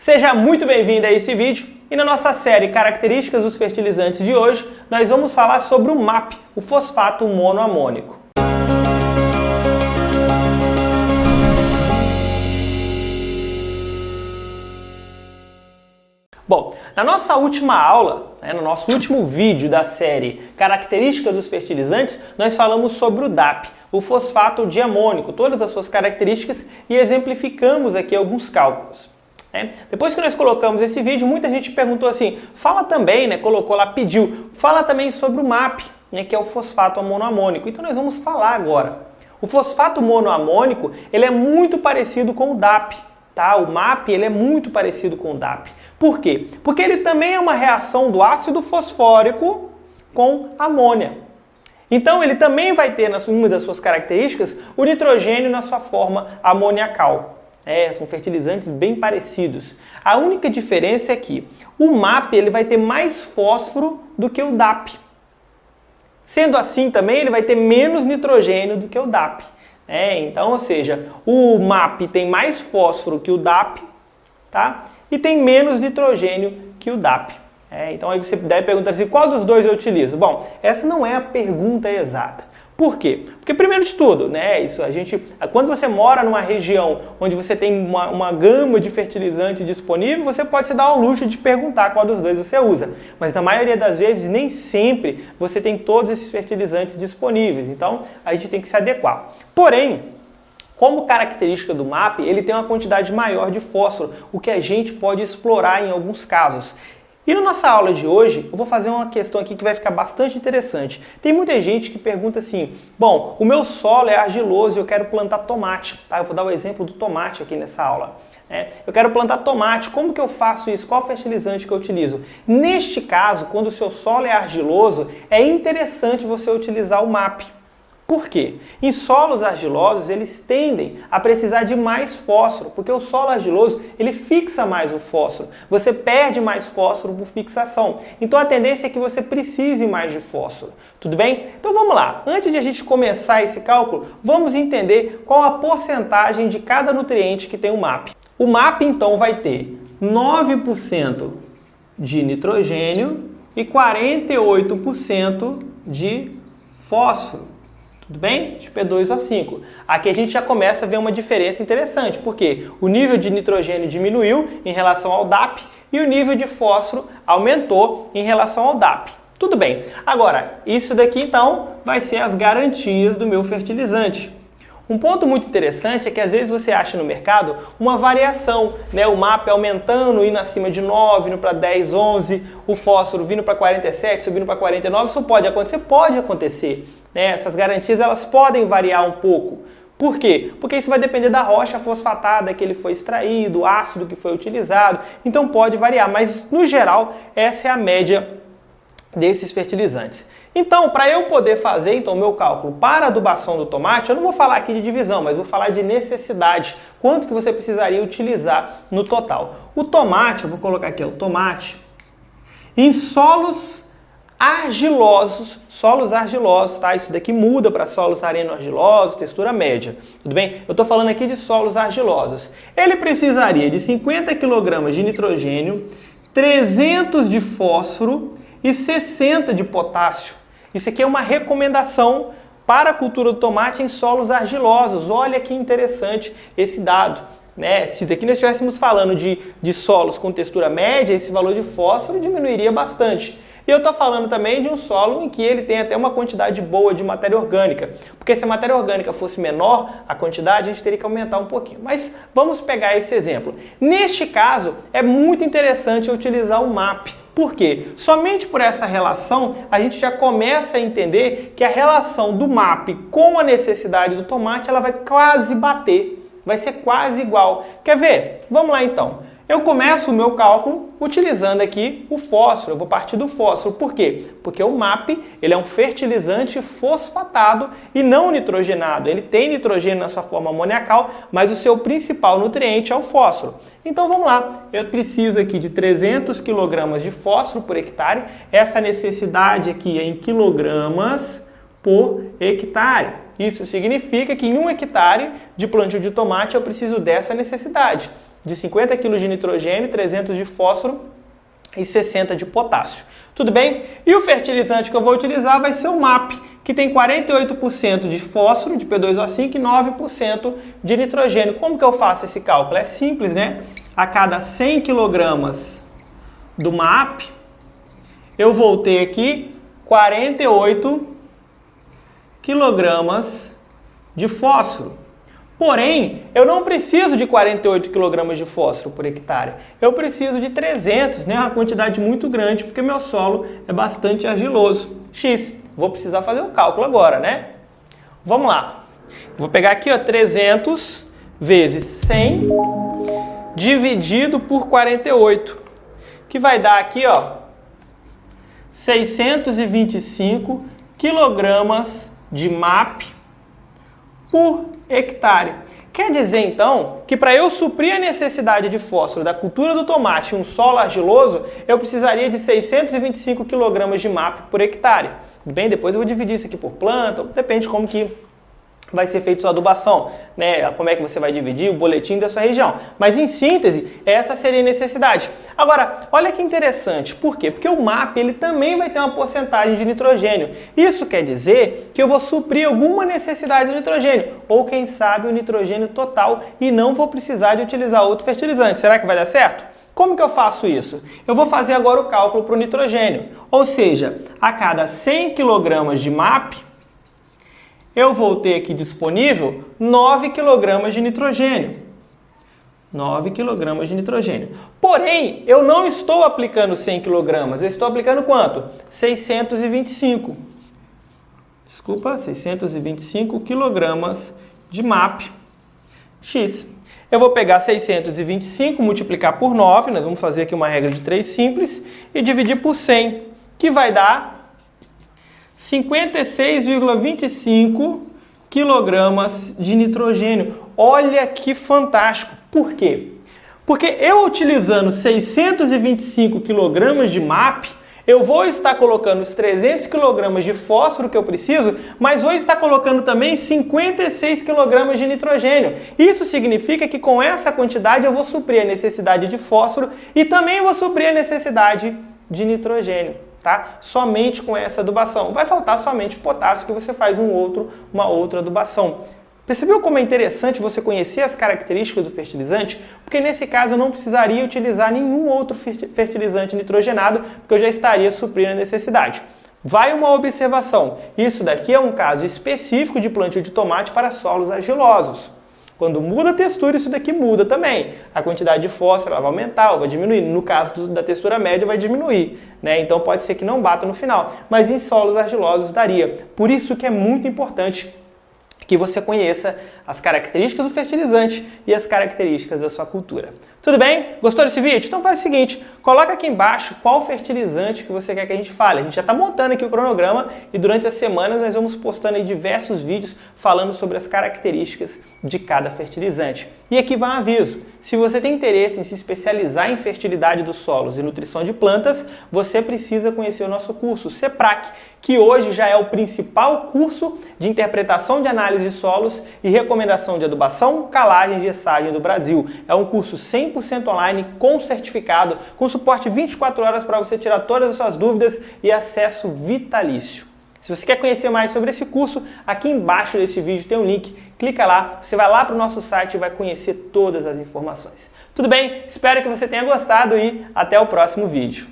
Seja muito bem-vindo a esse vídeo e na nossa série Características dos Fertilizantes de hoje, nós vamos falar sobre o MAP, o fosfato monoamônico. Bom, na nossa última aula, no nosso último vídeo da série Características dos Fertilizantes, nós falamos sobre o DAP, o fosfato diamônico, todas as suas características e exemplificamos aqui alguns cálculos. Depois que nós colocamos esse vídeo, muita gente perguntou assim, fala também, colocou lá, pediu, fala também sobre o MAP, que é o fosfato monoamônico. Então nós vamos falar agora. O fosfato monoamônico, ele é muito parecido com o DAP, tá? O MAP, ele é muito parecido com o DAP. Por quê? Porque ele também é uma reação do ácido fosfórico com amônia. Então ele também vai ter, uma das suas características, o nitrogênio na sua forma amoniacal. São fertilizantes bem parecidos. A única diferença é que o MAP ele vai ter mais fósforo do que o DAP. Sendo assim também ele vai ter menos nitrogênio do que o DAP. Então, ou seja, o MAP tem mais fósforo que o DAP, tá? E tem menos nitrogênio que o DAP. Então aí você deve perguntar assim, qual dos dois eu utilizo? Bom, essa não é a pergunta exata. Por quê? Porque primeiro de tudo, quando você mora numa região onde você tem uma gama de fertilizante disponível, você pode se dar ao luxo de perguntar qual dos dois você usa. Mas na maioria das vezes, nem sempre você tem todos esses fertilizantes disponíveis. Então, a gente tem que se adequar. Porém, como característica do MAP, ele tem uma quantidade maior de fósforo, o que a gente pode explorar em alguns casos. E na nossa aula de hoje, eu vou fazer uma questão aqui que vai ficar bastante interessante. Tem muita gente que pergunta assim, bom, o meu solo é argiloso e eu quero plantar tomate, tá? Eu vou dar o exemplo do tomate aqui nessa aula. Eu quero plantar tomate, como que eu faço isso? Qual fertilizante que eu utilizo? Neste caso, quando o seu solo é argiloso, é interessante você utilizar o MAP. Por quê? Em solos argilosos, eles tendem a precisar de mais fósforo, porque o solo argiloso, ele fixa mais o fósforo. Você perde mais fósforo por fixação. Então a tendência é que você precise mais de fósforo. Tudo bem? Então vamos lá. Antes de a gente começar esse cálculo, vamos entender qual a porcentagem de cada nutriente que tem o MAP. O MAP, então, vai ter 9% de nitrogênio e 48% de fósforo. Tudo bem? De P2O5. Aqui a gente já começa a ver uma diferença interessante, porque o nível de nitrogênio diminuiu em relação ao DAP e o nível de fósforo aumentou em relação ao DAP. Tudo bem. Agora, isso daqui então vai ser as garantias do meu fertilizante. Um ponto muito interessante é que às vezes você acha no mercado uma variação, o MAP aumentando, indo acima de 9, indo para 10, 11, o fósforo vindo para 47, subindo para 49, isso pode acontecer? Pode acontecer. Essas garantias elas podem variar um pouco. Por quê? Porque isso vai depender da rocha fosfatada que ele foi extraído, o ácido que foi utilizado, então pode variar, mas no geral essa é a média desses fertilizantes. Então, para eu poder fazer o meu cálculo para a adubação do tomate, eu não vou falar aqui de divisão, mas vou falar de necessidade. Quanto que você precisaria utilizar no total? O tomate, eu vou colocar aqui o tomate, em solos argilosos, tá? Isso daqui muda para solos areno-argilosos, textura média, tudo bem? Eu estou falando aqui de solos argilosos. Ele precisaria de 50 kg de nitrogênio, 300 de fósforo e 60 de potássio. Isso aqui é uma recomendação para a cultura do tomate em solos argilosos. Olha que interessante esse dado. Se aqui nós estivéssemos falando de solos com textura média, esse valor de fósforo diminuiria bastante. E eu estou falando também de um solo em que ele tem até uma quantidade boa de matéria orgânica. Porque se a matéria orgânica fosse menor, a quantidade a gente teria que aumentar um pouquinho. Mas vamos pegar esse exemplo. Neste caso, é muito interessante eu utilizar o MAP. Por quê? Somente por essa relação, a gente já começa a entender que a relação do MAP com a necessidade do tomate, ela vai quase bater. Vai ser quase igual. Quer ver? Vamos lá então. Eu começo o meu cálculo utilizando aqui o fósforo, eu vou partir do fósforo. Por quê? Porque o MAP ele é um fertilizante fosfatado e não nitrogenado. Ele tem nitrogênio na sua forma amoniacal, mas o seu principal nutriente é o fósforo. Então vamos lá, eu preciso aqui de 300 kg de fósforo por hectare, essa necessidade aqui é em quilogramas por hectare. Isso significa que em 1 hectare de plantio de tomate eu preciso dessa necessidade. de 50 kg de nitrogênio, 300 de fósforo e 60 de potássio. Tudo bem? E o fertilizante que eu vou utilizar vai ser o MAP, que tem 48% de fósforo, de P2O5 e 9% de nitrogênio. Como que eu faço esse cálculo? É simples, né? A cada 100 kg do MAP, eu vou ter aqui 48 kg de fósforo. Porém, eu não preciso de 48 kg de fósforo por hectare. Eu preciso de 300, né? Uma quantidade muito grande, porque meu solo é bastante argiloso. X. Vou precisar fazer o cálculo agora, né? Vamos lá. Vou pegar aqui, ó, 300 vezes 100 dividido por 48, que vai dar aqui, ó, 625 kg de MAP por hectare. Quer dizer, então, que para eu suprir a necessidade de fósforo da cultura do tomate em um solo argiloso, eu precisaria de 625 kg de MAP por hectare. Bem, depois eu vou dividir isso aqui por planta, depende como que vai ser feita sua adubação, né? Como é que você vai dividir o boletim da sua região. Mas em síntese, essa seria a necessidade. Agora, olha que interessante. Por quê? Porque o MAP ele também vai ter uma porcentagem de nitrogênio. Isso quer dizer que eu vou suprir alguma necessidade de nitrogênio, ou quem sabe o nitrogênio total, e não vou precisar de utilizar outro fertilizante. Será que vai dar certo? Como que eu faço isso? Eu vou fazer agora o cálculo para o nitrogênio. Ou seja, a cada 100 kg de MAP, eu vou ter aqui disponível 9 kg de nitrogênio. 9 kg de nitrogênio. Porém, eu não estou aplicando 100 kg, eu estou aplicando quanto? 625. Desculpa, 625 kg de MAP X. Eu vou pegar 625, multiplicar por 9, nós vamos fazer aqui uma regra de 3 simples, e dividir por 100, que vai dar 56,25 kg de nitrogênio. Olha que fantástico! Por quê? Porque eu utilizando 625 kg de MAP, eu vou estar colocando os 300 kg de fósforo que eu preciso, mas vou estar colocando também 56 kg de nitrogênio. Isso significa que com essa quantidade eu vou suprir a necessidade de fósforo e também vou suprir a necessidade de nitrogênio. Tá? Somente com essa adubação. Vai faltar somente potássio, que você faz uma outra adubação. Percebeu como é interessante você conhecer as características do fertilizante? Porque nesse caso eu não precisaria utilizar nenhum outro fertilizante nitrogenado, porque eu já estaria suprindo a necessidade. Vai uma observação. Isso daqui é um caso específico de plantio de tomate para solos argilosos. Quando muda a textura, isso daqui muda também. A quantidade de fósforo ela vai aumentar ou vai diminuir. No caso da textura média, vai diminuir, né? Então pode ser que não bata no final. Mas em solos argilosos daria. Por isso que é muito importante que você conheça as características do fertilizante e as características da sua cultura. Tudo bem? Gostou desse vídeo? Então faz o seguinte, coloca aqui embaixo qual fertilizante que você quer que a gente fale. A gente já está montando aqui o cronograma e durante as semanas nós vamos postando aí diversos vídeos falando sobre as características de cada fertilizante. E aqui vai um aviso, se você tem interesse em se especializar em fertilidade dos solos e nutrição de plantas, você precisa conhecer o nosso curso, o CEPRAC, que hoje já é o principal curso de interpretação de análise de solos e recomendação de adubação, calagem e gessagem do Brasil. É um curso 100% online, com certificado, com suporte 24 horas para você tirar todas as suas dúvidas e acesso vitalício. Se você quer conhecer mais sobre esse curso, aqui embaixo desse vídeo tem um link, clica lá, você vai lá para o nosso site e vai conhecer todas as informações. Tudo bem? Espero que você tenha gostado e até o próximo vídeo.